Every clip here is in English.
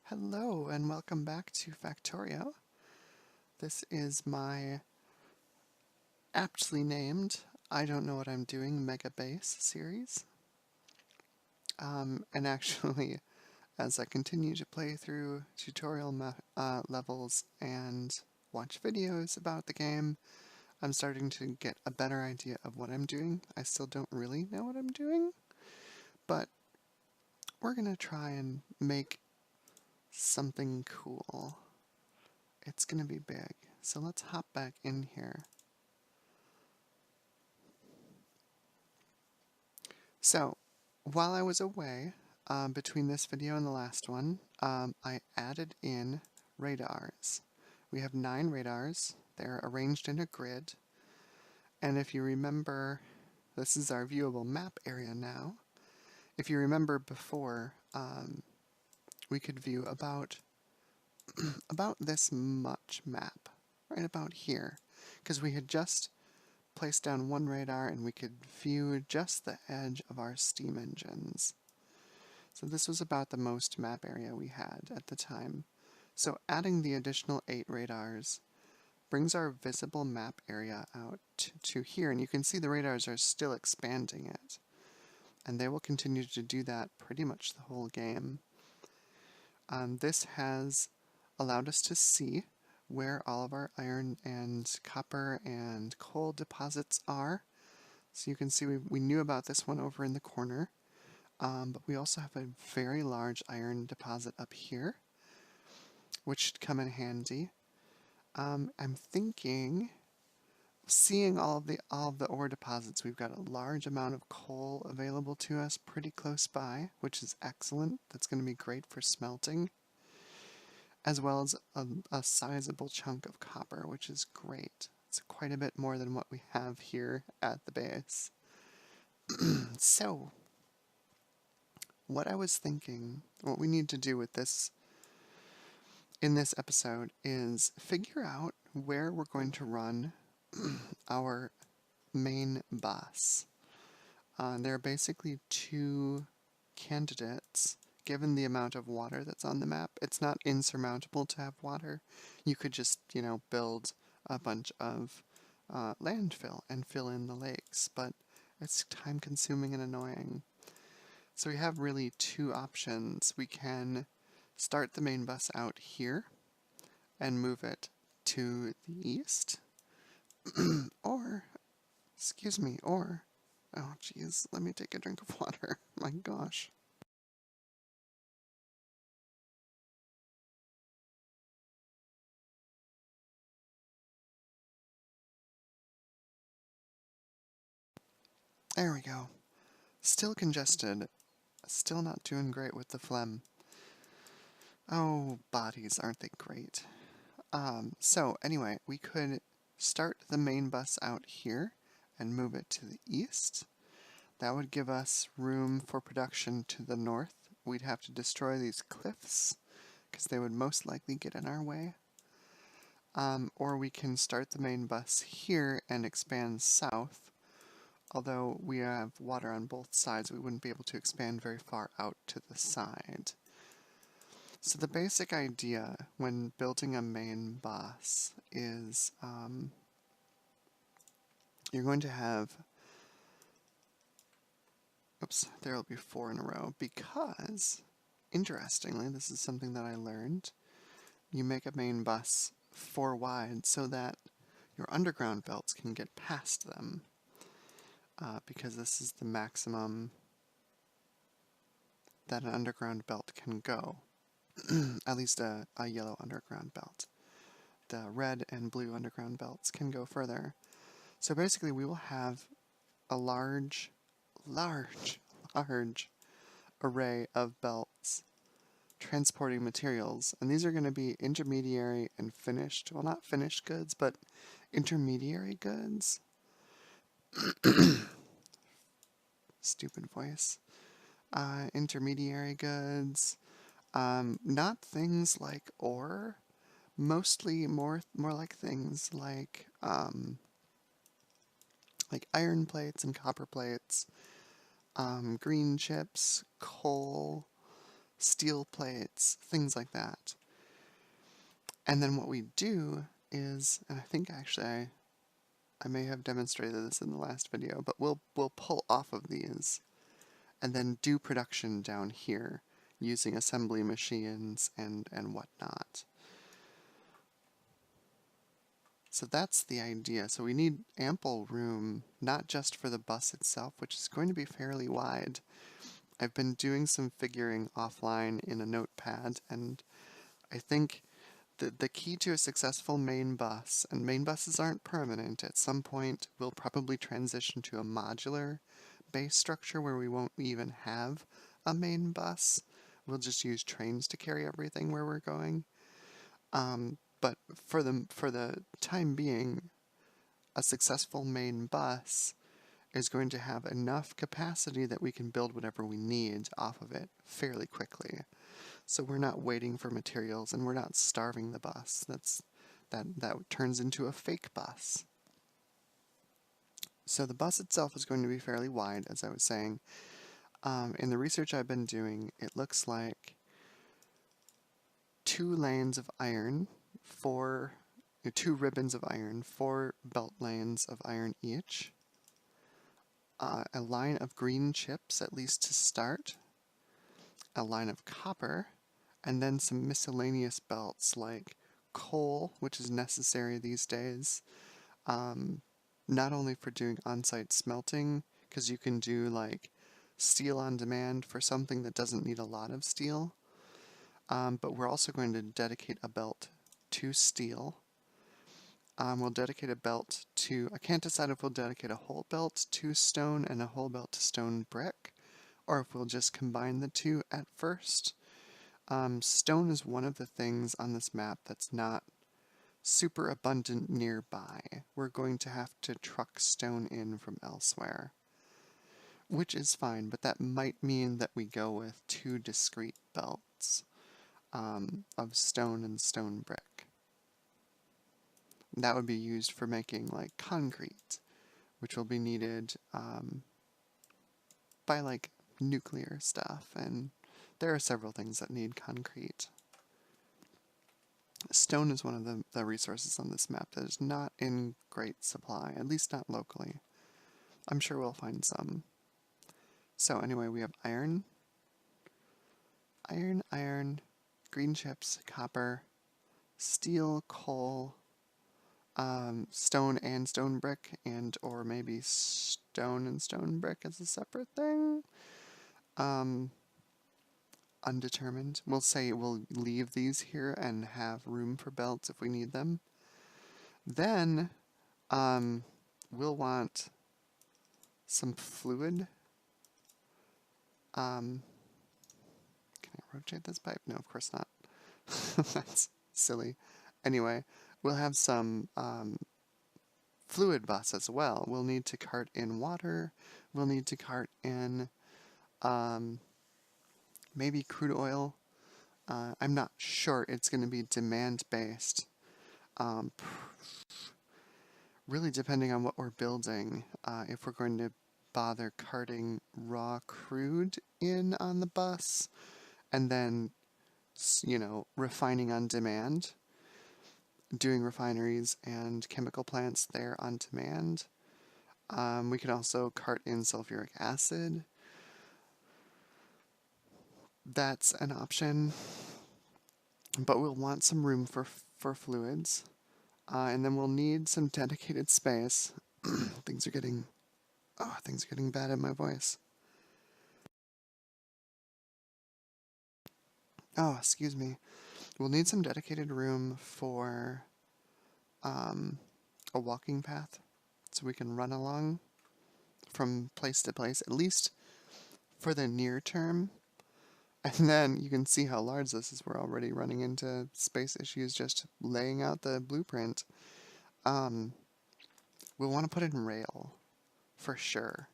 Hello and welcome back to Factorio. This is my aptly named I Don't Know What I'm Doing Mega Base series. And actually, as I continue to play through tutorial levels and watch videos about the game, I'm starting to get a better idea of what I'm doing. I still don't really know what I'm doing, but we're going to try and make something cool. It's going to be big. So let's hop back in here. So, while I was away, between this video and the last one, I added in radars. We have 9 radars. They're arranged in a grid. And if you remember, this is our viewable map area now. If you remember before, we could view about this much map, right about here, because we had just placed down one radar and we could view just the edge of our steam engines. So this was about the most map area we had at the time. So adding the additional 8 radars brings our visible map area out to here, and you can see the radars are still expanding it. And they will continue to do that pretty much the whole game. This has allowed us to see where all of our iron and copper and coal deposits are. So you can see we knew about this one over in the corner, but we also have a very large iron deposit up here, which should come in handy. I'm thinking, seeing all of the ore deposits, we've got a large amount of coal available to us pretty close by, which is excellent. That's going to be great for smelting, as well as a sizable chunk of copper, which is great. It's quite a bit more than what we have here at the base. So, what I was thinking, what we need to do with this in this episode is figure out where we're going to run our main bus. There are basically 2 candidates. Given the amount of water that's on the map, it's not insurmountable to have water. You could just, build a bunch of landfill and fill in the lakes, but it's time consuming and annoying. So we have really 2 options. We can start the main bus out here and move it to the east, or, oh geez, let me take a drink of water. My gosh. There we go. Still congested. Still not doing great with the phlegm. Oh, bodies, aren't they great? So anyway, we could start the main bus out here and move it to the east. That would give us room for production to the north. We'd have to destroy these cliffs, because they would most likely get in our way. Or we can start the main bus here and expand south. Although we have water on both sides, we wouldn't be able to expand very far out to the side. So the basic idea when building a main bus is you're going to have, there will be 4 in a row, because, interestingly, this is something that I learned, you make a main bus 4 wide so that your underground belts can get past them, because this is the maximum that an underground belt can go. At least a yellow underground belt. The red and blue underground belts can go further. So basically we will have a large array of belts transporting materials, and these are going to be intermediary and finished, well, not finished goods, but intermediary goods. Stupid voice. Intermediary goods, not things like ore, mostly more like things like iron plates and copper plates, green chips, coal, steel plates, things like that. And then what we do is, and I think actually I may have demonstrated this in the last video, but we'll pull off of these and then do production down here using assembly machines and whatnot. So that's the idea. So we need ample room, not just for the bus itself, which is going to be fairly wide. I've been doing some figuring offline in a notepad, and I think the key to a successful main bus, and main buses aren't permanent, at some point we'll probably transition to a modular base structure where we won't even have a main bus. We'll just use trains to carry everything where we're going. But for the time being, a successful main bus is going to have enough capacity that we can build whatever we need off of it fairly quickly. So we're not waiting for materials and we're not starving the bus. That turns into a fake bus. So the bus itself is going to be fairly wide, as I was saying. In the research I've been doing, it looks like 2 lanes of iron, 2 ribbons of iron, 4 belt lanes of iron each, a line of green chips, at least to start, a line of copper, and then some miscellaneous belts like coal, which is necessary these days, not only for doing on-site smelting, because you can do like steel on demand for something that doesn't need a lot of steel, but we're also going to dedicate a belt to steel. We'll dedicate a belt to, I can't decide if we'll dedicate a whole belt to stone and a whole belt to stone brick, or if we'll just combine the two at first. Stone is one of the things on this map that's not super abundant nearby. We're going to have to truck stone in from elsewhere, which is fine, but that might mean that we go with 2 discrete belts of stone and stone brick. That would be used for making like concrete, which will be needed by like nuclear stuff, and there are several things that need concrete. Stone is one of the resources on this map that is not in great supply, at least not locally. I'm sure we'll find some. So anyway, we have iron, green chips, copper, steel, coal, stone and stone brick, and or maybe stone and stone brick as a separate thing. Undetermined. We'll say we'll leave these here and have room for belts if we need them. Then we'll want some fluid. Can I rotate this pipe? No, of course not. That's silly. Anyway, we'll have some fluid bus as well. We'll need to cart in water. We'll need to cart in maybe crude oil. I'm not sure. It's going to be demand-based. Really depending on what we're building, if we're going to bother carting raw crude in on the bus and then, you know, refining on demand, doing refineries and chemical plants there on demand. We could also cart in sulfuric acid. That's an option, but we'll want some room for fluids, and then we'll need some dedicated space. Things are getting bad in my voice. Oh, excuse me. We'll need some dedicated room for a walking path, so we can run along from place to place, at least for the near term. And then you can see how large this is. We're already running into space issues just laying out the blueprint. We'll want to put in rail, for sure.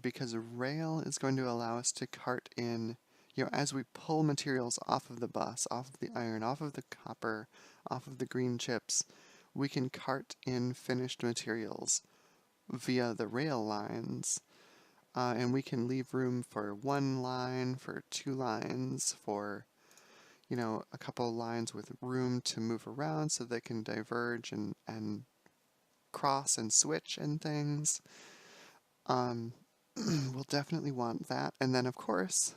Because rail is going to allow us to cart in, you know, as we pull materials off of the bus, off of the iron, off of the copper, off of the green chips, we can cart in finished materials via the rail lines. and we can leave room for one line, for two lines, for a couple of lines with room to move around so they can diverge and cross and switch and things. We'll definitely want that. And then, of course,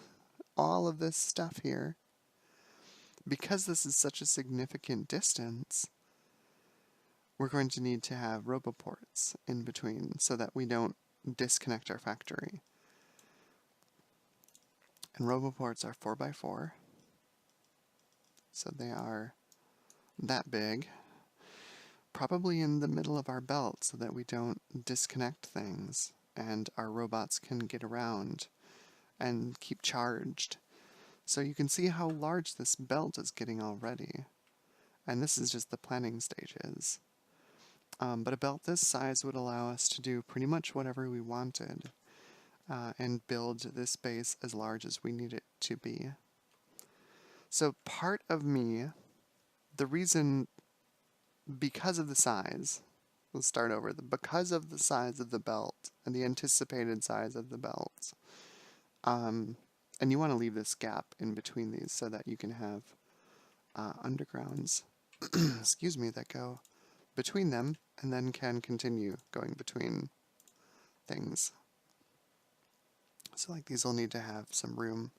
all of this stuff here, because this is such a significant distance, we're going to need to have roboports in between so that we don't disconnect our factory. And roboports are 4x4, so they are that big, probably in the middle of our belt so that we don't disconnect things and our robots can get around and keep charged. So you can see how large this belt is getting already. And this is just the planning stages. But a belt this size would allow us to do pretty much whatever we wanted and build this base as large as we need it to be. So part of me, the reason, because of the size, let's start over, because of the size of the belt and the anticipated size of the belt, and you want to leave this gap in between these so that you can have undergrounds, excuse me, that go between them and then can continue going between things. So like these will need to have some room.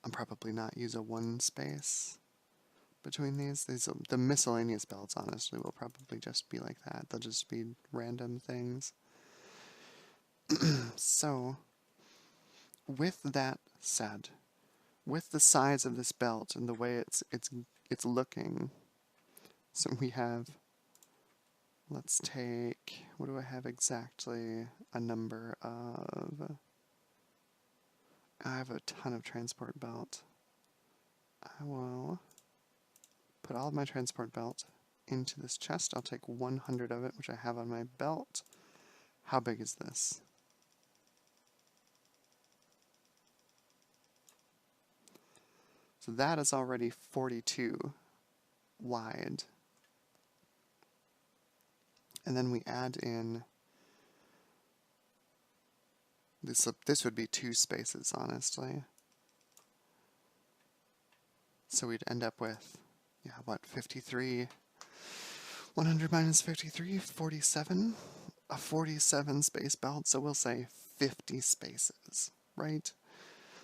I'll probably not use a one space between these. The miscellaneous belts, honestly, will probably just be like that. They'll just be random things. So, with that said, with the size of this belt and the way it's looking, so we have, let's take, what do I have exactly? A number of, I have a ton of transport belt. I will put all of my transport belt into this chest. I'll take 100 of it, which I have on my belt. How big is this? So that is already 42 wide. And then we add in, this would be 2 spaces, honestly. So we'd end up with, yeah, what, 53, 100 minus 53, 47, a 47 space belt, so we'll say 50 spaces, right?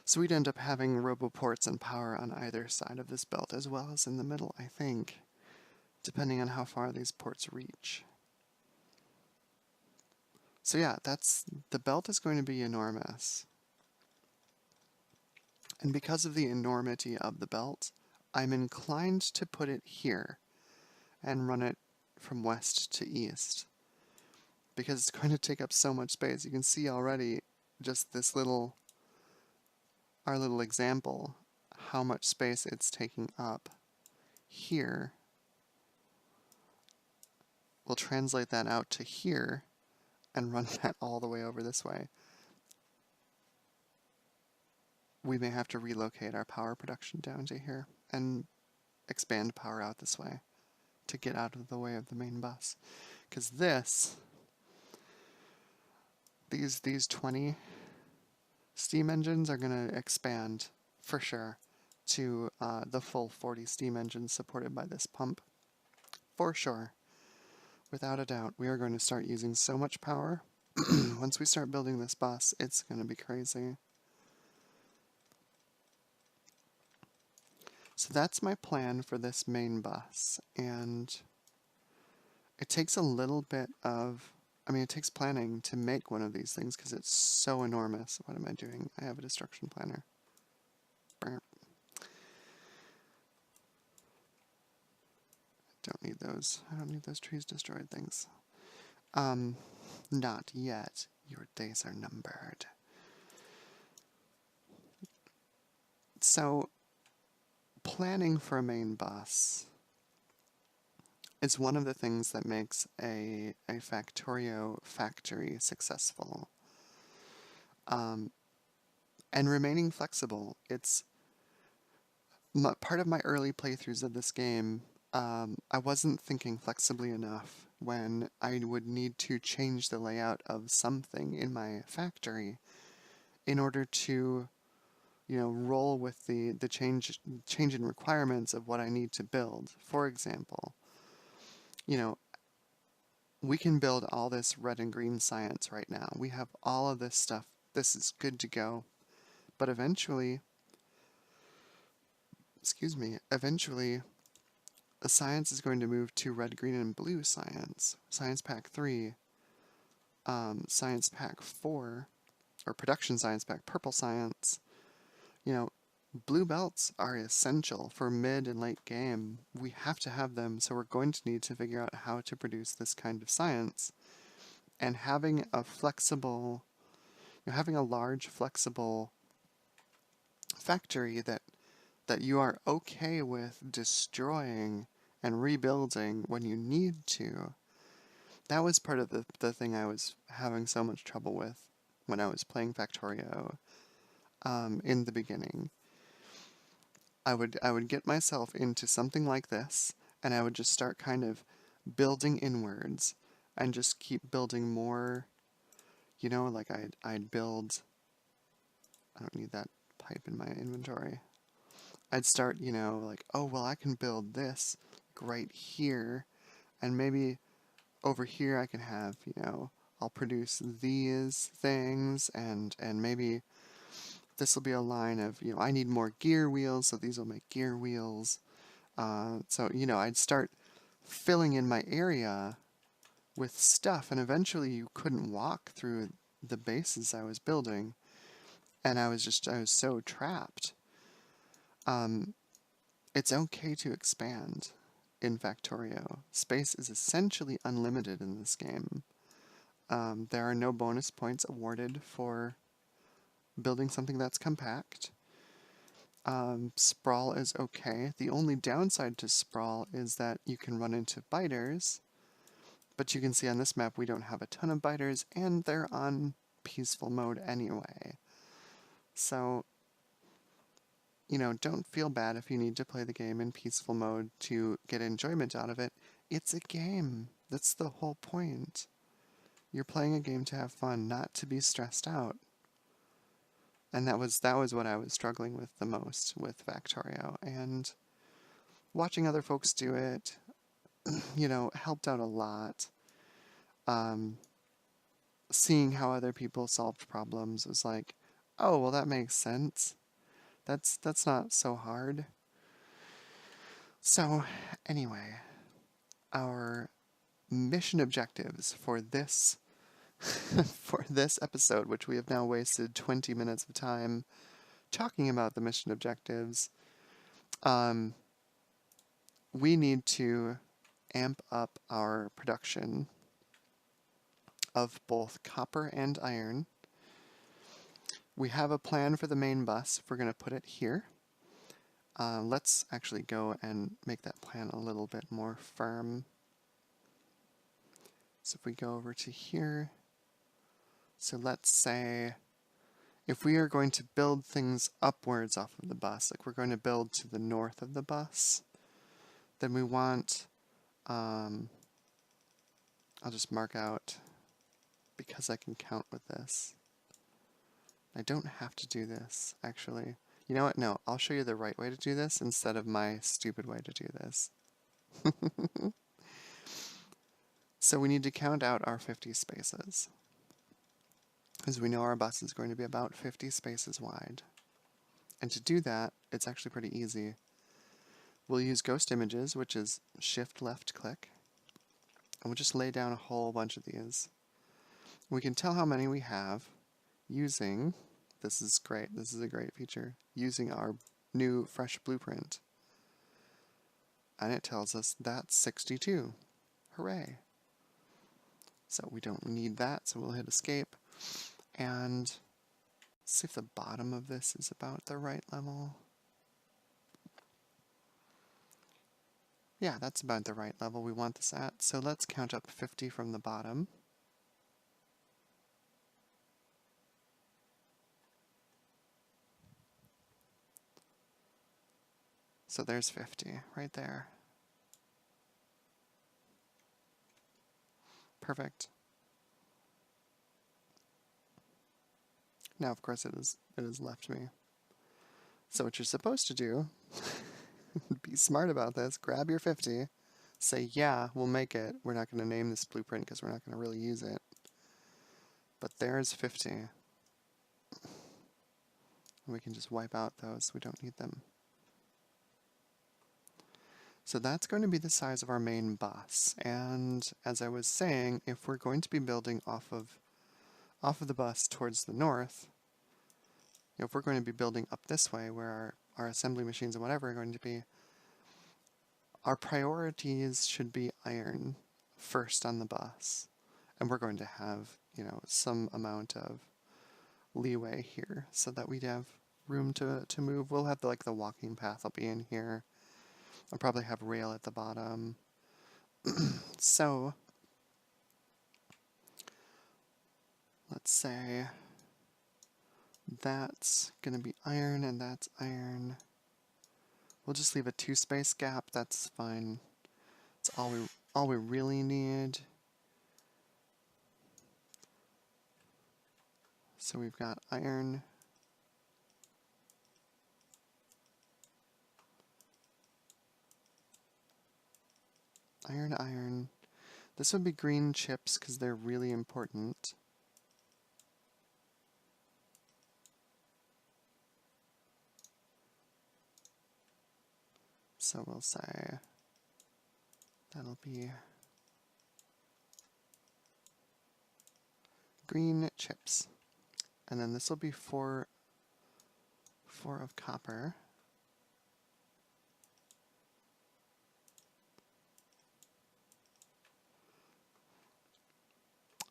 So we'd end up having roboports and power on either side of this belt, as well as in the middle, I think, depending on how far these ports reach. So yeah, the belt is going to be enormous. And because of the enormity of the belt, I'm inclined to put it here and run it from west to east, because it's going to take up so much space. You can see already just this our little example, how much space it's taking up here. We'll translate that out to here and run that all the way over this way. We may have to relocate our power production down to here and expand power out this way to get out of the way of the main bus. Because these 20 steam engines are going to expand for sure to the full 40 steam engines supported by this pump. For sure. Without a doubt, we are going to start using so much power. Once we start building this bus, it's going to be crazy. So that's my plan for this main bus, and it takes a little bit of, it takes planning to make one of these things because it's so enormous. What am I doing? I have a destruction planner. Don't need those. I don't need those trees destroyed things. Not yet. Your days are numbered. So, planning for a main bus is one of the things that makes a Factorio factory successful. And remaining flexible. It's part of my early playthroughs of this game. I wasn't thinking flexibly enough when I would need to change the layout of something in my factory, in order to, roll with the change in requirements of what I need to build. For example, you know, we can build all this red and green science right now. We have all of this stuff. This is good to go. But eventually, eventually, a science is going to move to red, green, and blue science. Science Pack 3, Science Pack 4, or Production Science Pack Purple Science. Blue belts are essential for mid and late game. We have to have them, so we're going to need to figure out how to produce this kind of science. And having a flexible, having a large, flexible factory that you are okay with destroying and rebuilding when you need to. That was part of the thing I was having so much trouble with when I was playing Factorio in the beginning. I would get myself into something like this, and I would just start kind of building inwards and just keep building more. Like I'd build. I don't need that pipe in my inventory. I'd start, like, oh, well, I can build this right here, and maybe over here I can have, I'll produce these things, and maybe this will be a line of, I need more gear wheels, so these will make gear wheels. So, I'd start filling in my area with stuff, and eventually you couldn't walk through the bases I was building, and I was so trapped. It's okay to expand in Factorio. Space is essentially unlimited in this game. There are no bonus points awarded for building something that's compact. Sprawl is okay. The only downside to Sprawl is that you can run into biters, but you can see on this map we don't have a ton of biters, and they're on peaceful mode anyway. So, don't feel bad if you need to play the game in peaceful mode to get enjoyment out of it. It's a game. That's the whole point. You're playing a game to have fun, not to be stressed out. And that was what I was struggling with the most with Factorio. And watching other folks do it, helped out a lot. Seeing how other people solved problems was like, oh, well, that makes sense. That's not so hard. So, anyway, our mission objectives for this for this episode, which we have now wasted 20 minutes of time talking about the mission objectives, we need to amp up our production of both copper and iron. We have a plan for the main bus. We're going to put it here. Let's actually go and make that plan a little bit more firm. So if we go over to here, so let's say if we are going to build things upwards off of the bus, like we're going to build to the north of the bus, then we want, I'll just mark out, because I can count with this. I don't have to do this, actually. You know what? No, I'll show you the right way to do this instead of my stupid way to do this. So we need to count out our 50 spaces. As we know, our bus is going to be about 50 spaces wide. And to do that, it's actually pretty easy. We'll use ghost images, which is shift left click. And we'll just lay down a whole bunch of these. We can tell how many we have using, this is great, this is a great feature, using our new fresh blueprint. And it tells us that's 62. Hooray! So we don't need that, so we'll hit escape. And see if the bottom of this is about the right level. Yeah, that's about the right level we want this at. So let's count up 50 from the bottom. So there's 50 right there. Perfect. Now, of course, it has left me. So what you're supposed to do, be smart about this, grab your 50, say, yeah, we'll make it. We're not going to name this blueprint because we're not going to really use it. But there's 50. We can just wipe out those. We don't need them. So that's going to be the size of our main bus. And as I was saying, if we're going to be building off of the bus towards the north, if we're going to be building up this way where our assembly machines and whatever are going to be, our priorities should be iron first on the bus. And we're going to have, some amount of leeway here so that we'd have room to move. We'll have the walking path will be in here. I'll probably have rail at the bottom. So let's say that's going to be iron and that's iron. We'll just leave a 2-space gap. That's fine. It's all we really need. So we've got iron. Iron, iron. This would be green chips because they're really important. So we'll say that'll be green chips. And then this will be 4 of copper.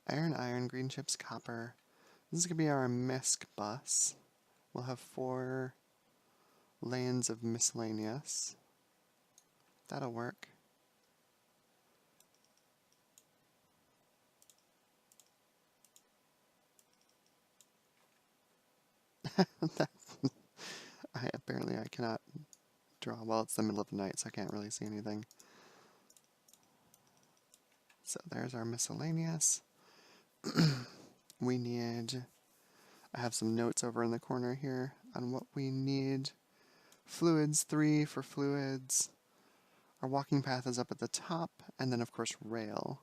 Iron, iron, green chips, copper. This is going to be our misc bus. We'll have 4 lanes of miscellaneous. That'll work. Apparently I cannot draw. Well, it's the middle of the night, so I can't really see anything. So there's our miscellaneous. We need, I have some notes over in the corner here on what we need. Fluids, 3 for fluids. Our walking path is up at the top, and then of course rail.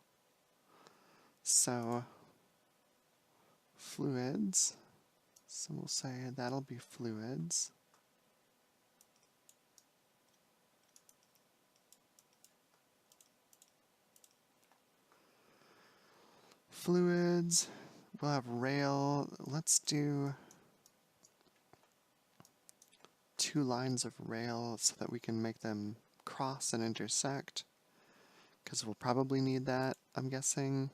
So fluids, so we'll say that'll be fluids. Fluids, we'll have rail. Let's do 2 lines of rail so that we can make them cross and intersect, because we'll probably need that, I'm guessing.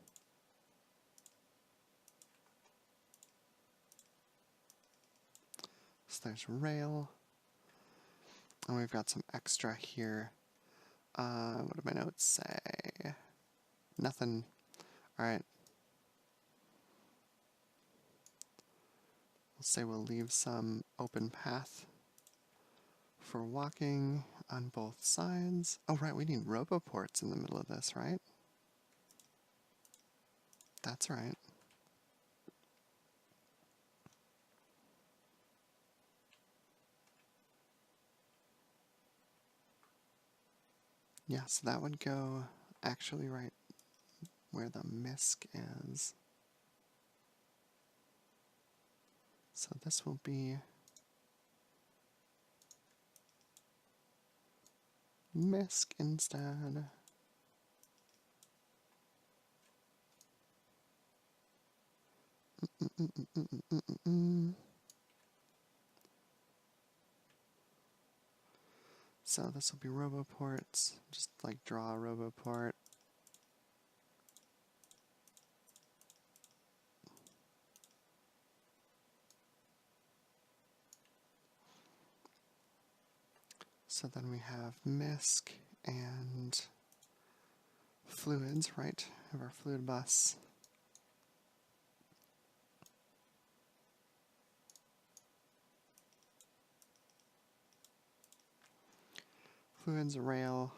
So there's rail, and we've got some extra here. What do my notes say? Nothing. Alright. We'll say we'll leave some open path for walking on both sides. Oh, right, we need roboports in the middle of this, right? That's right. Yeah, so that would go actually right where the misc is. So this will be misc instead. So this will be roboports. Just draw a roboport. So then we have misc and fluids, right? We have our fluid bus. Fluids, rail.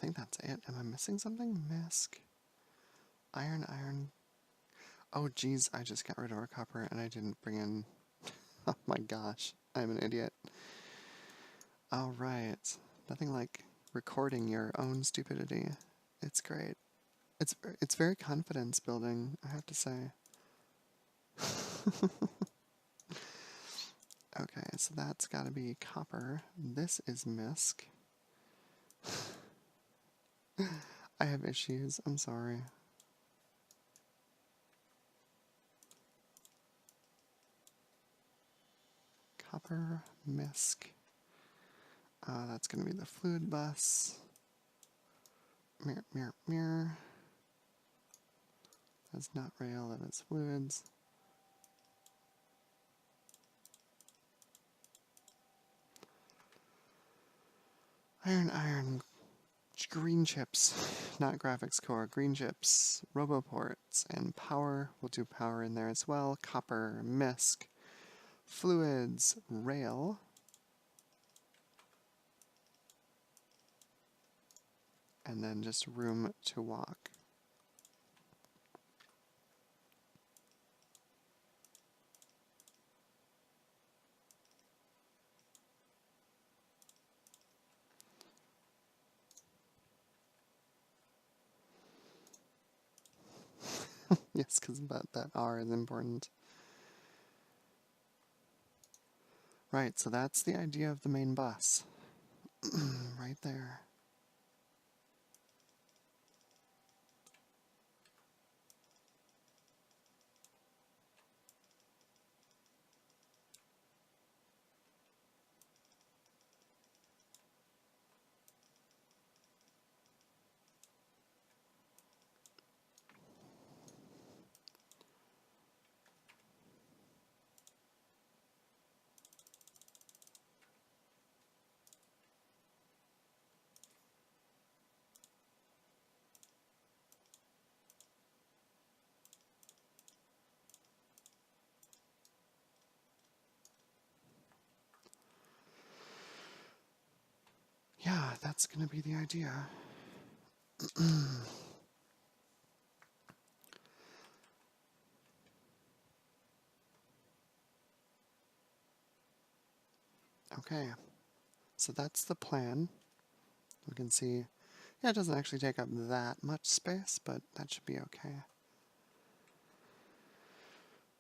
think that's it. Am I missing something? Misc. Iron, iron. Oh, geez, I just got rid of our copper and I didn't bring in... Oh my gosh, I'm an idiot. Alright. Nothing like recording your own stupidity. It's great. It's very confidence building, I have to say. Okay, so that's gotta be copper. This is misc. I have issues, I'm sorry. Copper, misc. That's gonna be the fluid bus. Mirror, mirror, mirror. That's not rail, that is fluids. Iron, iron. Green chips, not graphics core, green chips, roboports, and power. We'll do power in there as well. Copper, misc, fluids, rail. And then just room to walk. Yes, because that R is important. Right, so that's the idea of the main bus. Right there. Yeah, that's going to be the idea. Okay, so that's the plan. We can see, yeah, it doesn't actually take up that much space, but that should be okay.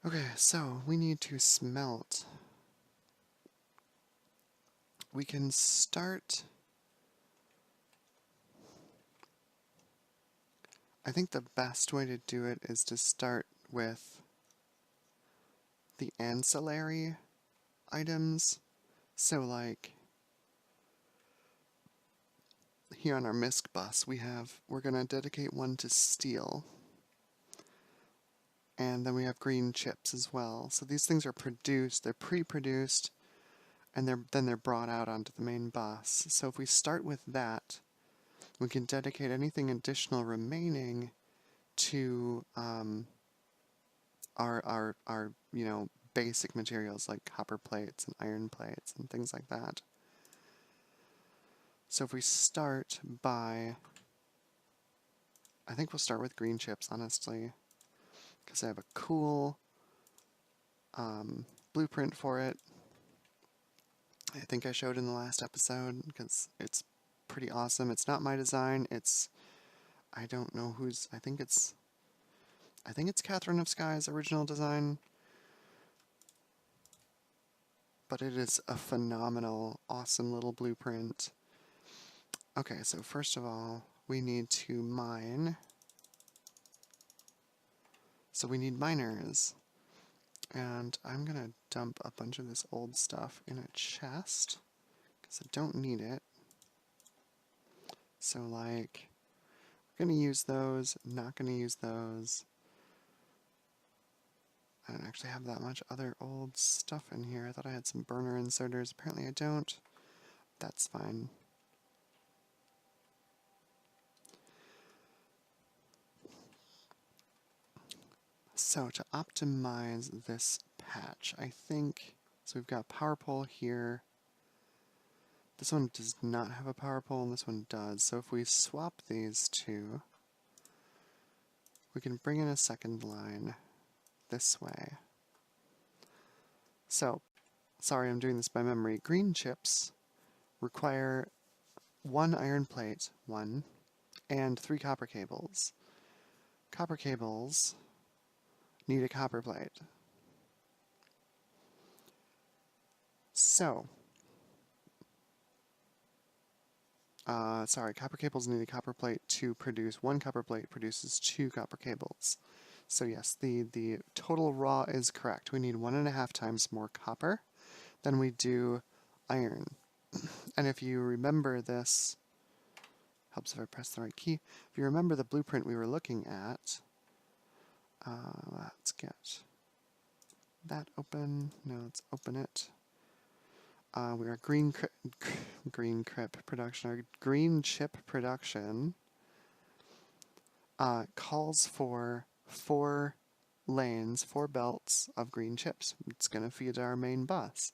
Okay, so we need to smelt. We can start... I think the best way to do it is to start with the ancillary items. So like here on our misc bus we're gonna dedicate one to steel. And then we have green chips as well. So these things are produced, they're pre-produced, and then they're brought out onto the main bus. So if we start with that, we can dedicate anything additional remaining to our basic materials like copper plates and iron plates and things like that. So if we start by, I think we'll start with green chips, honestly, because I have a cool blueprint for it. I think I showed in the last episode because it's pretty awesome. It's not my design. I don't know whose. I think it's Catherine of Sky's original design. But it is a phenomenal, awesome little blueprint. Okay, so first of all, we need to mine. So we need miners. And I'm gonna dump a bunch of this old stuff in a chest, because I don't need it. So like, we're gonna use those, not gonna use those. I don't actually have that much other old stuff in here. I thought I had some burner inserters. Apparently I don't. That's fine. So to optimize this patch, I think, so we've got power pole here. This one does not have a power pole, and this one does. So if we swap these two, we can bring in a second line this way. So, sorry, I'm doing this by memory. Green chips require 1 iron plate, 1, and 3 copper cables. Copper cables need a copper plate. So, sorry, copper cables need a copper plate to produce 1 copper plate produces 2 copper cables. So yes, the total raw is correct. We need 1.5 times more copper than we do iron. And if you remember this, helps if I press the right key. If you remember the blueprint we were looking at, let's get that open. No, let's open it. We are green chip production. Our green chip production calls for 4 lanes, 4 belts of green chips. It's going to feed our main bus.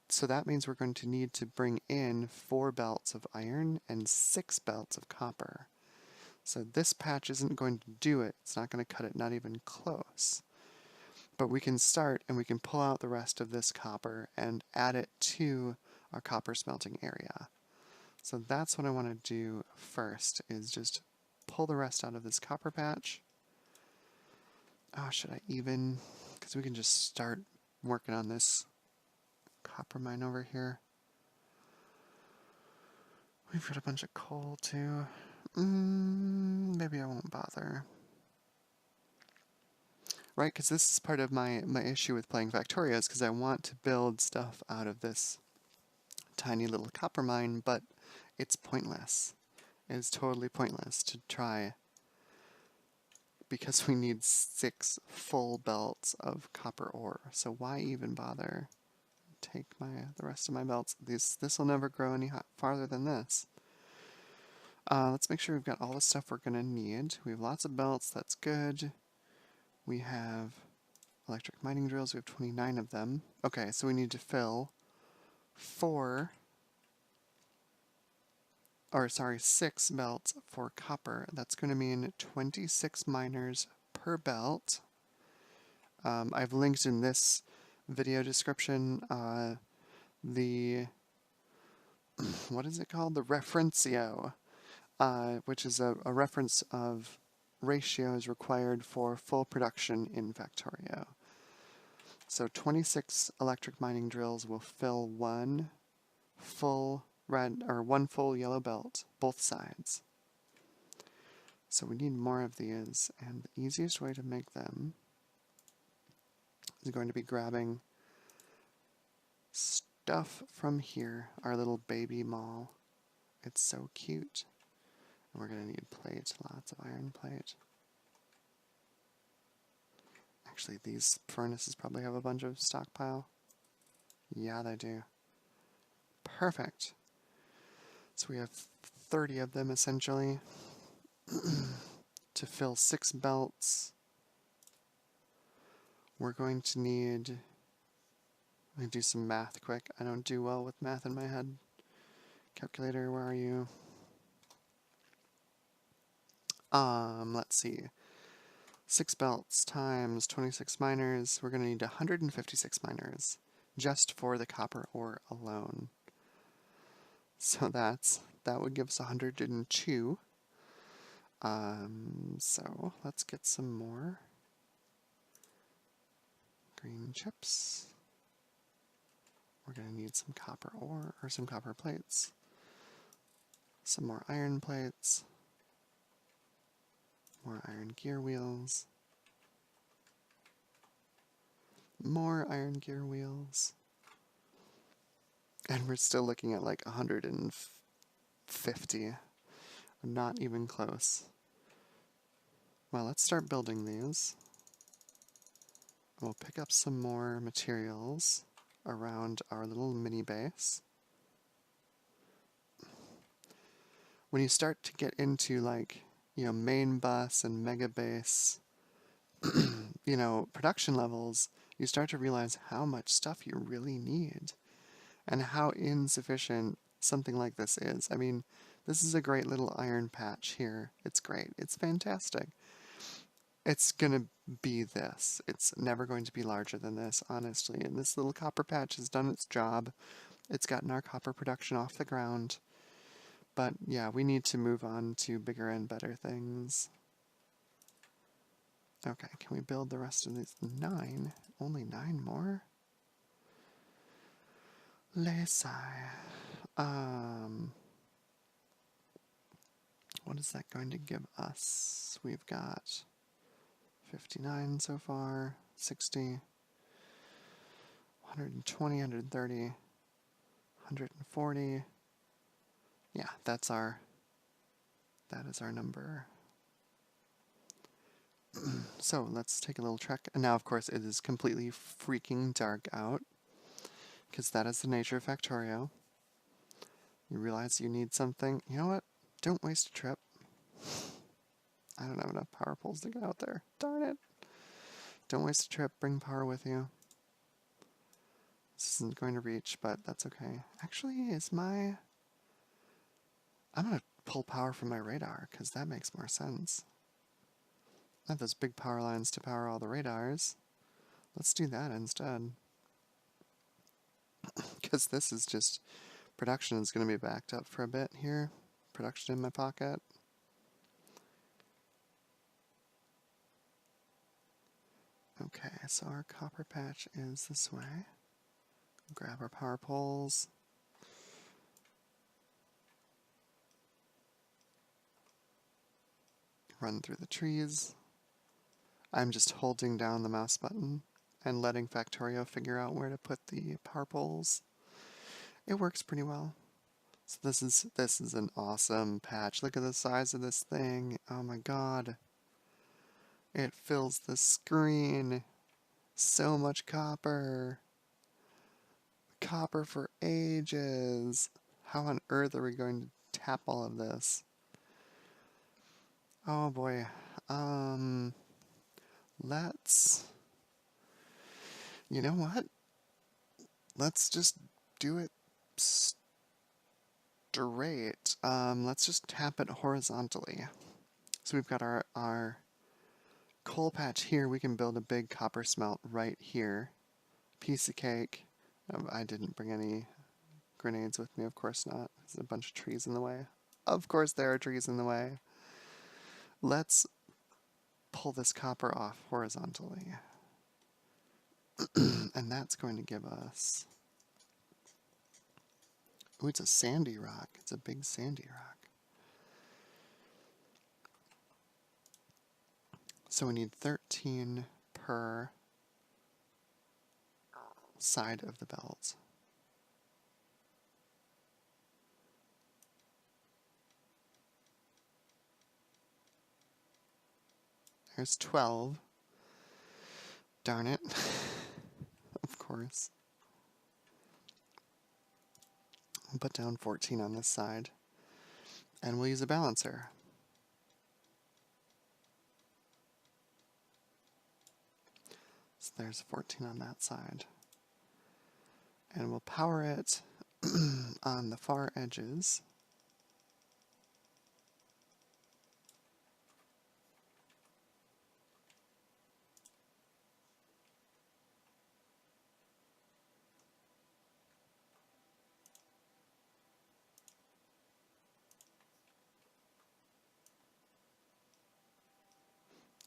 So that means we're going to need to bring in 4 belts of iron and 6 belts of copper. So this patch isn't going to do it. It's not going to cut it, not even close. But we can start and we can pull out the rest of this copper and add it to our copper smelting area. So that's what I want to do first, is just pull the rest out of this copper patch. Oh, should I even? Because we can just start working on this copper mine over here. We've got a bunch of coal too. Maybe I won't bother. Right, because this is part of my issue with playing Factorio, is because I want to build stuff out of this tiny little copper mine, but it's pointless. It's totally pointless to try, because we need 6 full belts of copper ore. So why even bother? Take the rest of my belts. This will never grow any farther than this. Let's make sure we've got all the stuff we're going to need. We have lots of belts, that's good. We have electric mining drills, we have 29 of them. Okay, so we need to fill 6 belts for copper. That's going to mean 26 miners per belt. I've linked in this video description what is it called? The referencio, which is a reference of ratios required for full production in Factorio. So 26 electric mining drills will fill 1 full red or 1 full yellow belt, both sides. So we need more of these, and the easiest way to make them is going to be grabbing stuff from here, our little baby mall. It's so cute. And we're going to need plate, lots of iron plate. Actually, these furnaces probably have a bunch of stockpile. Yeah, they do. Perfect. So we have 30 of them, essentially, to fill 6 belts. We're going to need... Let me do some math quick. I don't do well with math in my head. Calculator, where are you? Let's see. 6 belts times 26 miners. We're going to need 156 miners just for the copper ore alone. So that would give us 102. So let's get some more green chips. We're going to need some copper ore, or some copper plates. Some more iron plates. More iron gear wheels. More iron gear wheels. And we're still looking at like 150. Not even close. Well, let's start building these. We'll pick up some more materials around our little mini base. When you start to get into like, main bus and mega base, production levels, you start to realize how much stuff you really need. and how insufficient something like this is. I mean, this is a great little iron patch here. It's great. It's fantastic. It's gonna be this. It's never going to be larger than this, honestly. And this little copper patch has done its job. It's gotten our copper production off the ground. But yeah, we need to move on to bigger and better things. Okay, can we build the rest of these? 9? Only 9 more? Lesai. What is that going to give us? We've got 59 so far, 60, 120, 130, 140. Yeah, that is our number. So let's take a little trek. And now, of course, it is completely freaking dark out, because that is the nature of Factorio. You realize you need something. You know what? Don't waste a trip. I don't have enough power poles to get out there. Darn it. Don't waste a trip. Bring power with you. This isn't going to reach, but that's okay. Actually, I'm going to pull power from my radar, because that makes more sense. I have those big power lines to power all the radars. Let's do that instead. Because this is just... Production is going to be backed up for a bit here. Production in my pocket. Okay, so our copper patch is this way. Grab our power poles. Run through the trees. I'm just holding down the mouse button and letting Factorio figure out where to put the power poles. It works pretty well. So this is an awesome patch. Look at the size of this thing. Oh my god. It fills the screen. So much copper. Copper for ages. How on earth are we going to tap all of this? Oh boy. You know what? Let's just do it straight. Let's just tap it horizontally. So we've got our coal patch here. We can build a big copper smelt right here. Piece of cake. I didn't bring any grenades with me, of course not. There's a bunch of trees in the way. Of course there are trees in the way. Let's pull this copper off horizontally. And that's going to give us... Ooh, it's a sandy rock. It's a big sandy rock. So we need 13 per side of the belt. There's 12. Darn it. Of course. I'll put down 14 on this side. And we'll use a balancer. So there's 14 on that side. And we'll power it on the far edges.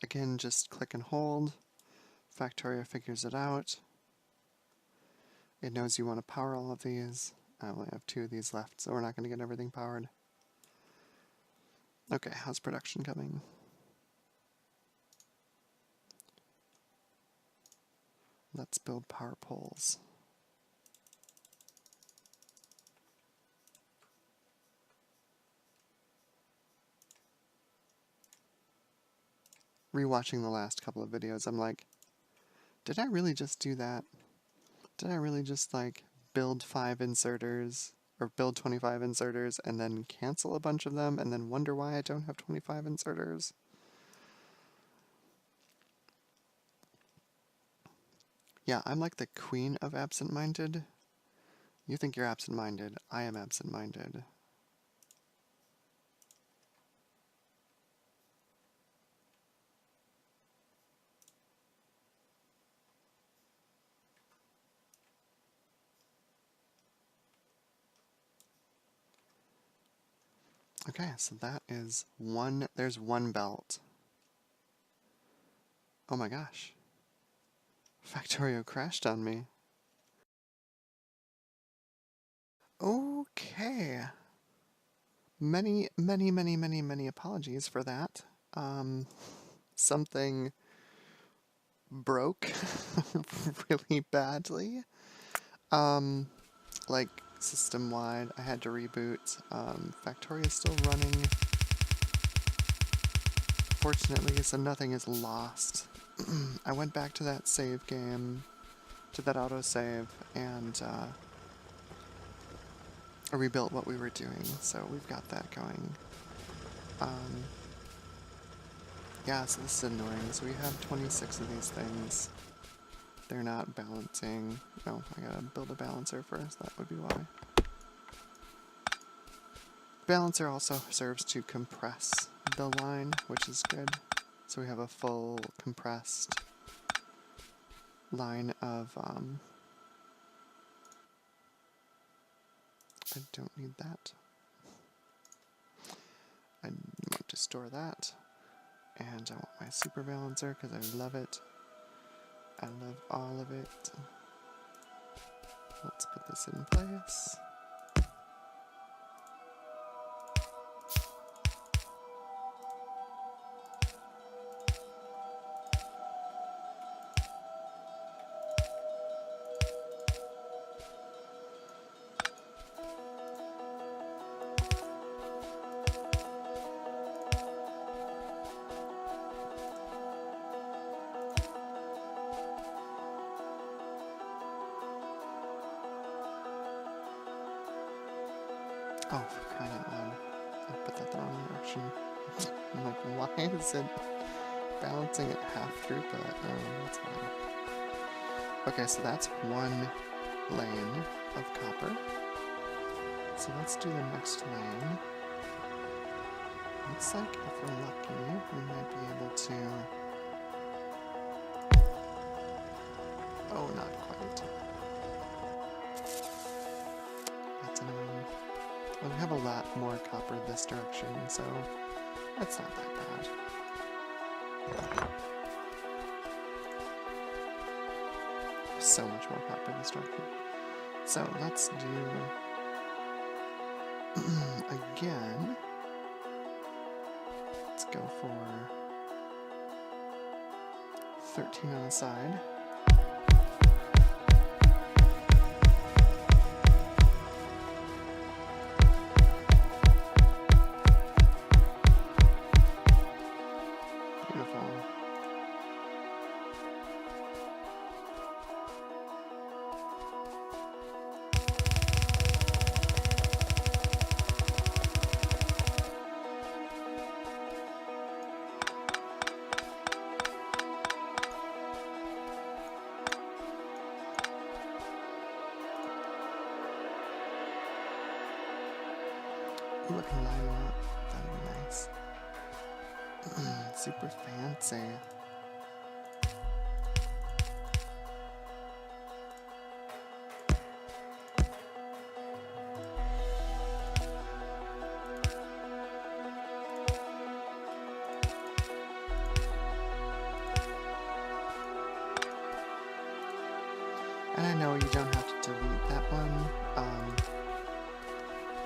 Again, just click and hold. Factorio figures it out. It knows you want to power all of these. I only have 2 of these left, so we're not going to get everything powered. Okay, how's production coming? Let's build power poles. Rewatching the last couple of videos, I'm like, did I really just do that? Did I really just, like, build 5 inserters, or build 25 inserters, and then cancel a bunch of them, and then wonder why I don't have 25 inserters? Yeah, I'm like the queen of absent-minded. You think you're absent-minded. I am absent-minded. Okay, so that is one. There's one belt. Oh my gosh. Factorio crashed on me. Okay. Many apologies for that. Something broke really badly. Like system-wide, I had to reboot. Factorio is still running, fortunately, so nothing is lost. I went back to that save game, to that autosave, and rebuilt what we were doing, so we've got that going. Yeah, so this is annoying. So we have 26 of these things. They're not balancing. No, I gotta build a balancer first, that would be why. Balancer also serves to compress the line, which is good. So we have a full compressed line of, I don't need that. I want to store that. And I want my super balancer because I love it. I love all of it. Let's put this in place. Oh, for crying out loud. I put that the wrong direction. I'm like, why is it balancing at half throughput? Oh, that's fine. Okay, so that's one lane of copper. So let's do the next lane. Looks like if we're lucky, we might be able to... Oh, not quite. That's annoying. Well, we have a lot more copper this direction, so that's not that bad. So much more copper this direction. So let's do again. Let's go for 13 on the side. Ooh, I can line them up. That'd be nice. Super fancy. And I know you don't have to delete that one.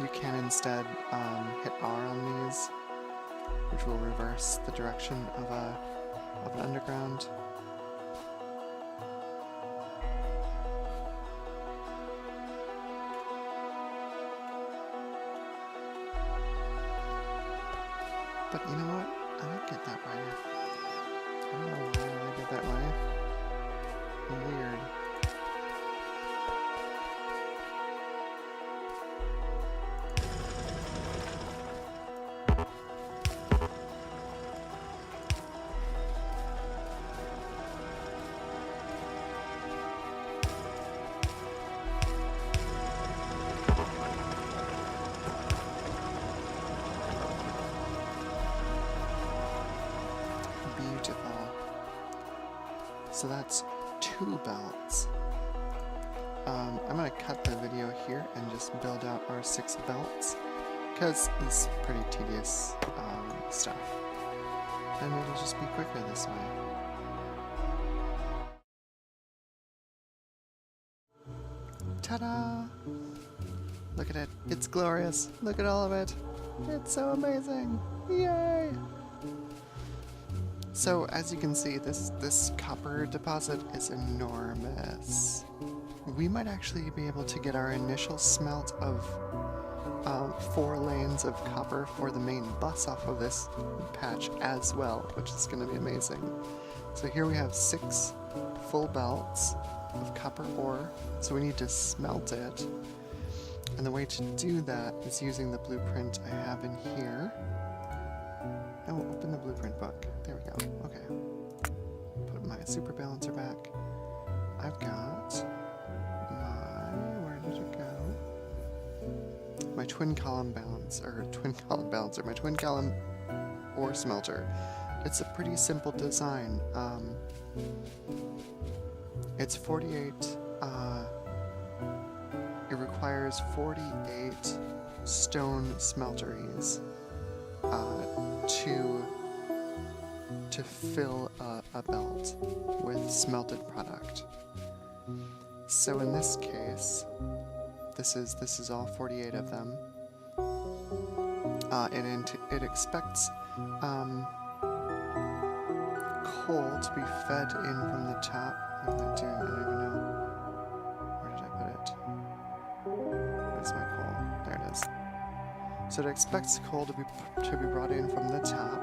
You can instead hit R on these, which will reverse the direction of an underground. But you know what? I like it that way. I don't know why I like it that way. Weird. So that's 2 belts. I'm going to cut the video here and just build out our 6 belts, because it's pretty tedious stuff. And it'll just be quicker this way. Ta-da! Look at it. It's glorious. Look at all of it. It's so amazing. Yay! So as you can see, this copper deposit is enormous. We might actually be able to get our initial smelt of 4 lanes of copper for the main bus off of this patch as well, which is going to be amazing. So here we have 6 full belts of copper ore, so we need to smelt it. And the way to do that is using the blueprint I have in here. I will open the blueprint book. There we go. Okay. Put my super balancer back. I've got my... where did it go? My twin column balancer, my twin column ore smelter. It's a pretty simple design. It's 48, it requires 48 stone smelteries to fill a belt with smelted product. So in this case, this is all 48 of them. It expects coal to be fed in from the top. What am I doing? I don't even know. Where did I put it? Where's my coal? There it is. So it expects coal to be brought in from the top.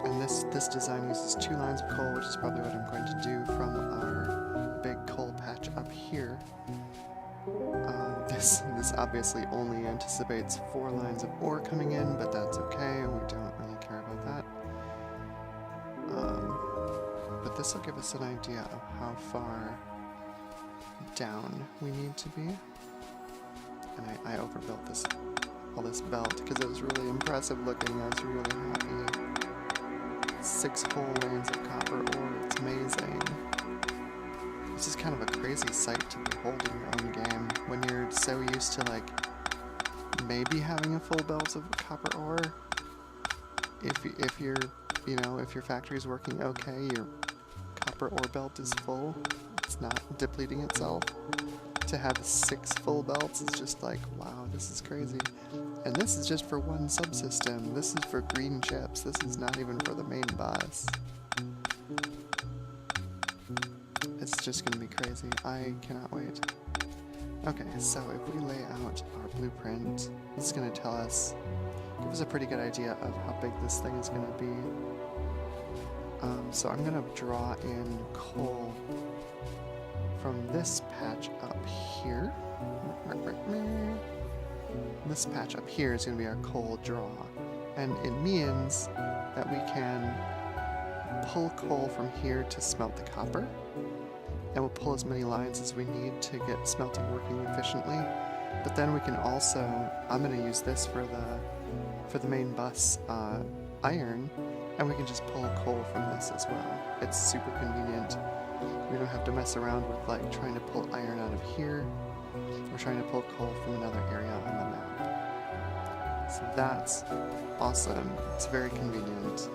And this design uses 2 lines of coal, which is probably what I'm going to do from our big coal patch up here. This obviously only anticipates 4 lines of ore coming in, but that's okay. We don't really care about that. But this will give us an idea of how far down we need to be. And I overbuilt all this belt because it was really impressive looking. I was really happy. 6 whole lanes of copper ore. It's amazing. This is kind of a crazy sight to behold in your own game when you're so used to like maybe having a full belt of copper ore. If your factory is working okay, your copper ore belt is full. It's not depleting itself. To have 6 full belts is just like, wow, this is crazy. And this is just for one subsystem. This is for green chips. This is not even for the main bus. It's just gonna be crazy. I cannot wait. Okay, so if we lay out our blueprint, this is gonna give us a pretty good idea of how big this thing is gonna be. So I'm gonna draw in coal from this patch up here. This patch up here is going to be our coal draw. And it means that we can pull coal from here to smelt the copper. And we'll pull as many lines as we need to get smelting working efficiently. But then we can also, I'm going to use this for the main bus iron, and we can just pull coal from this as well. It's super convenient. We don't have to mess around with like trying to pull iron out of here or trying to pull coal from another area on the map. So that's awesome. It's very convenient.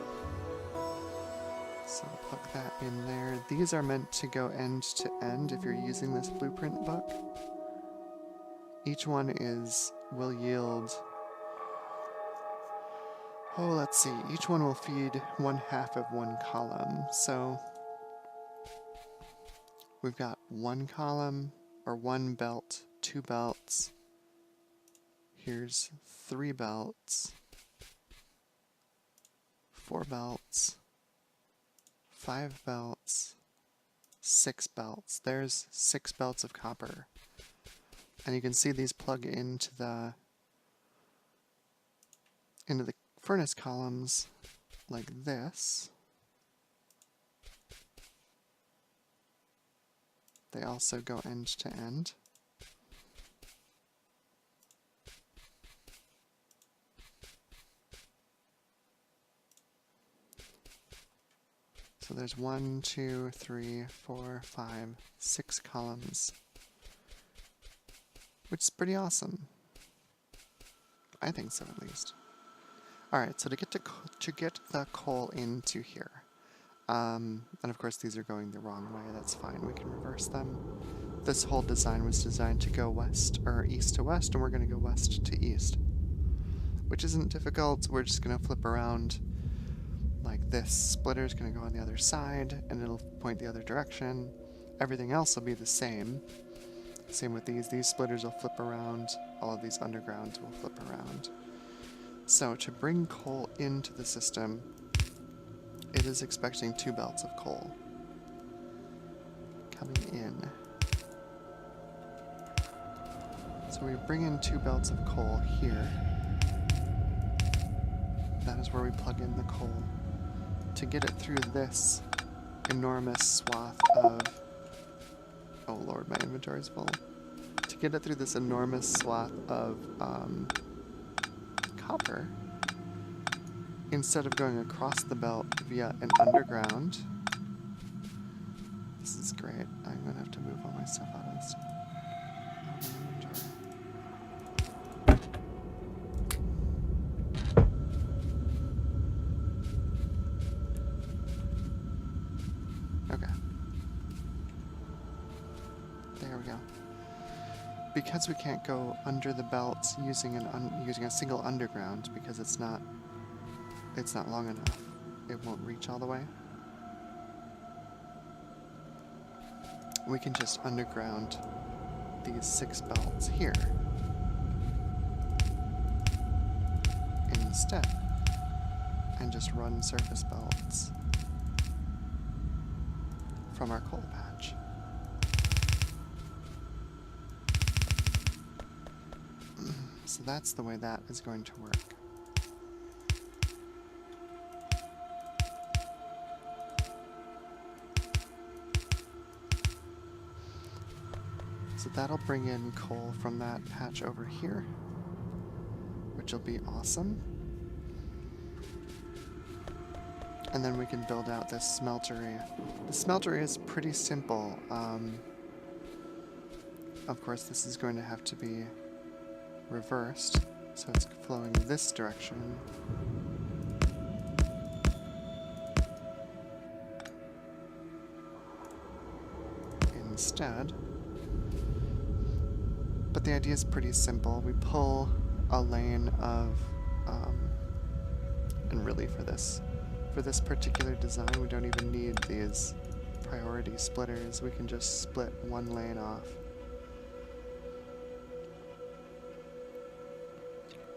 So plug that in there. These are meant to go end to end if you're using this blueprint book. Each one will yield, let's see, each one will feed 1/2 of one column. So we've got 1 column, or 1 belt, 2 belts. Here's 3 belts, 4 belts, 5 belts, 6 belts. There's 6 belts of copper. And you can see these plug into the furnace columns like this. They also go end to end. there's 1, 2, 3, 4, 5, 6 columns, which is pretty awesome. I think so, at least. Alright, so to get the coal into here, and of course these are going the wrong way, that's fine, we can reverse them. This whole design was designed to go west, or east to west, and we're going to go west to east. Which isn't difficult, we're just going to flip around like this. Splitter's going to go on the other side, and it'll point the other direction. Everything else will be the same. Same with these. These splitters will flip around, all of these undergrounds will flip around. So to bring coal into the system, it is expecting 2 belts of coal coming in. So we bring in 2 belts of coal here. That is where we plug in the coal. To get it through this enormous swath of... Oh lord, my inventory's full. To get it through this enormous swath of copper, instead of going across the belt via an underground... This is great. I'm gonna have to move all my stuff out of this. Okay. There we go. Because we can't go under the belt using a single underground, because it's not long enough, it won't reach all the way. We can just underground these 6 belts here instead, and just run surface belts from our coal patch. So that's the way that is going to work. So that'll bring in coal from that patch over here, which will be awesome. And then we can build out this smeltery. The smeltery is pretty simple. Of course, this is going to have to be reversed, so it's flowing this direction. Instead. But the idea is pretty simple. We pull a lane of, and really for this particular design, we don't even need these priority splitters. We can just split one lane off.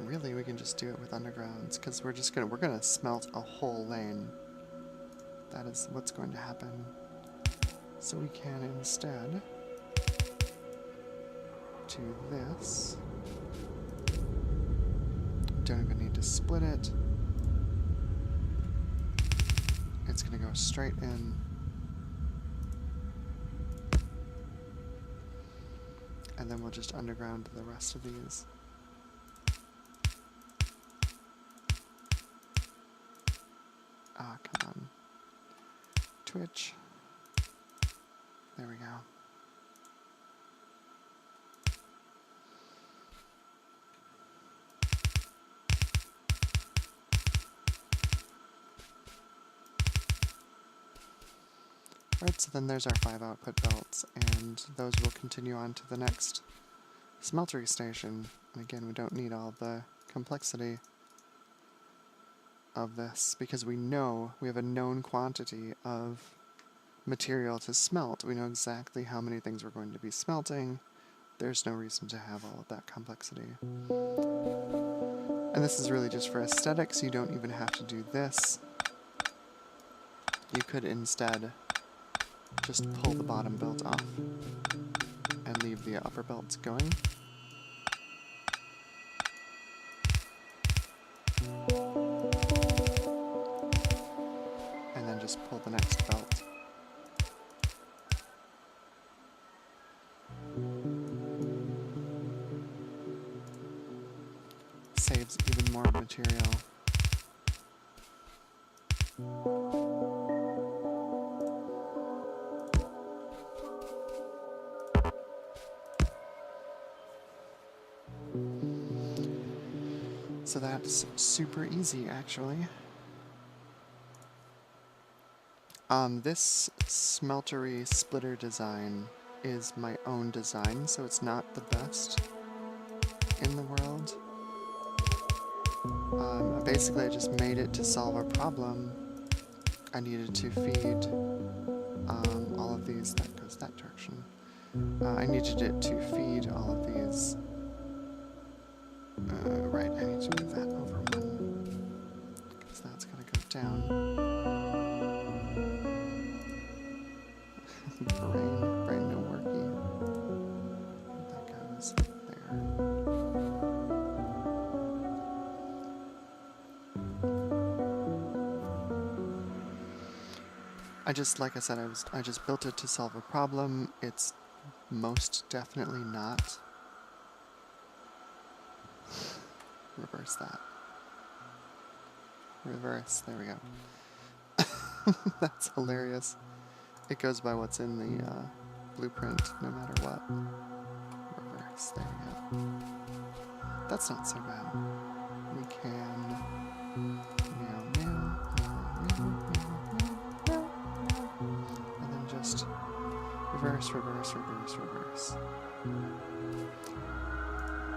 Really, we can just do it with undergrounds, because we're gonna smelt a whole lane. That is what's going to happen. So we can instead do this. Don't even need to split it. It's gonna go straight in. And then we'll just underground the rest of these. Ah, come on. Twitch. There we go. Right, so then there's our 5 output belts, and those will continue on to the next smeltery station. And again, we don't need all the complexity of this, because we have a known quantity of material to smelt. We know exactly how many things we're going to be smelting. There's no reason to have all of that complexity. And this is really just for aesthetics. You don't even have to do this. You could instead just pull the bottom belt off and leave the upper belts going. And then just pull the next belt. Saves even more material. So that's super easy, actually. This smeltery splitter design is my own design, so it's not the best in the world. Basically, I just made it to solve a problem. I needed to feed all of these. That goes that direction. I needed it to feed all of these. Right, I need to move that over one, because that's going to go down. brain no worky. That goes there. Like I said, I just built it to solve a problem. It's most definitely not. Reverse that. Reverse, there we go. That's hilarious. It goes by what's in the blueprint, no matter what. Reverse, there we go. That's not so bad. We can... and then just reverse, reverse, reverse, reverse.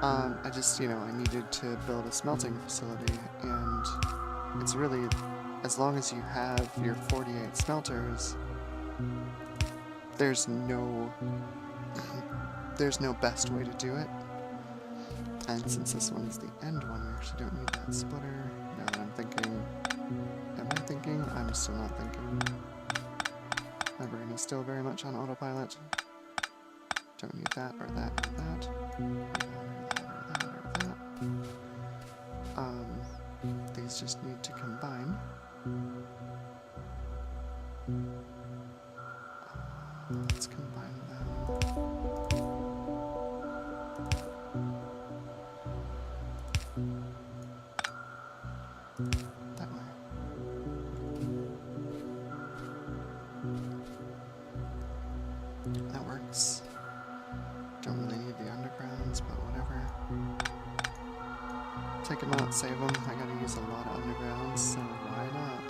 I just, I needed to build a smelting facility, and it's really, as long as you have your 48 smelters, there's no best way to do it. And since this one's the end one, we actually don't need that splitter. Now that I'm thinking, am I thinking? I'm still not thinking. My brain is still very much on autopilot. Don't need that, or that, or that. These just need to combine. Let's combine them. That way. That works. Don't really need the undergrounds, but whatever. Take them out, save them. I gotta use a lot of undergrounds, so why not?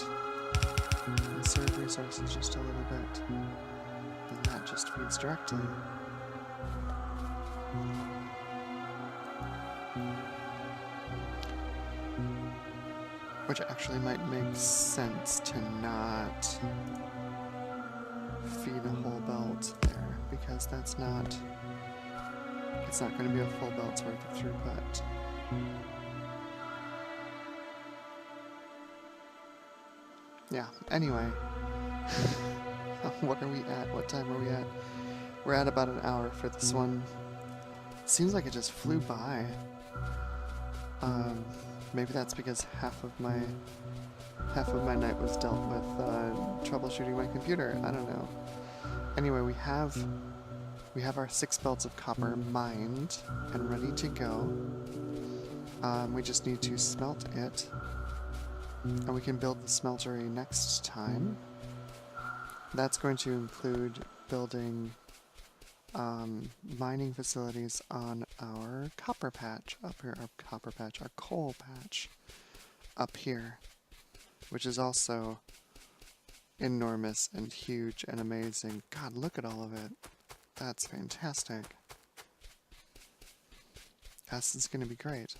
Conserve resources just a little bit. And that just feeds directly. Which actually might make sense to not feed a whole belt there, because that's not... it's not going to be a full belt's worth of throughput. Yeah, anyway. What are we at? What time are we at? We're at about an hour for this one. Seems like it just flew by. Maybe that's because half of my night was dealt with troubleshooting my computer. I don't know. Anyway, we have our 6 belts of copper mined and ready to go. We just need to smelt it. And we can build the smeltery next time. That's going to include building mining facilities on our copper patch up here, our coal patch up here, which is also enormous and huge and amazing. God, look at all of it. That's fantastic. This is going to be great.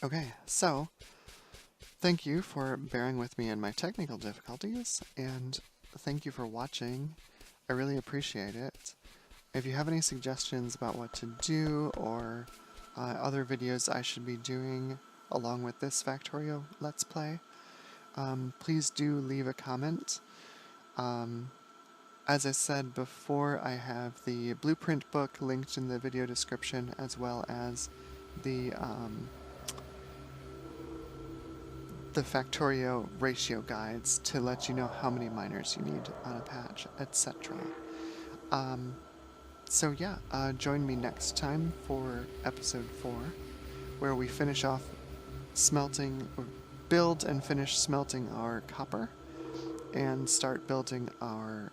Okay, so thank you for bearing with me in my technical difficulties, and thank you for watching. I really appreciate it. If you have any suggestions about what to do, or other videos I should be doing along with this Factorio Let's Play, please do leave a comment. As I said before, I have the blueprint book linked in the video description, as well as the Factorio ratio guides to let you know how many miners you need on a patch, etc. So yeah, join me next time for episode 4, where we finish off smelting, or build and finish smelting our copper, and start building our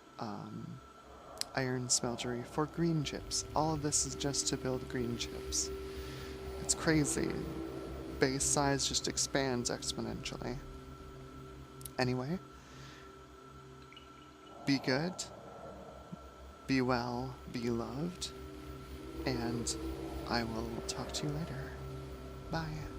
iron smeltery for green chips. All of this is just to build green chips. It's crazy. Base size just expands exponentially. Anyway, be good, be well, be loved, and I will talk to you later. Bye.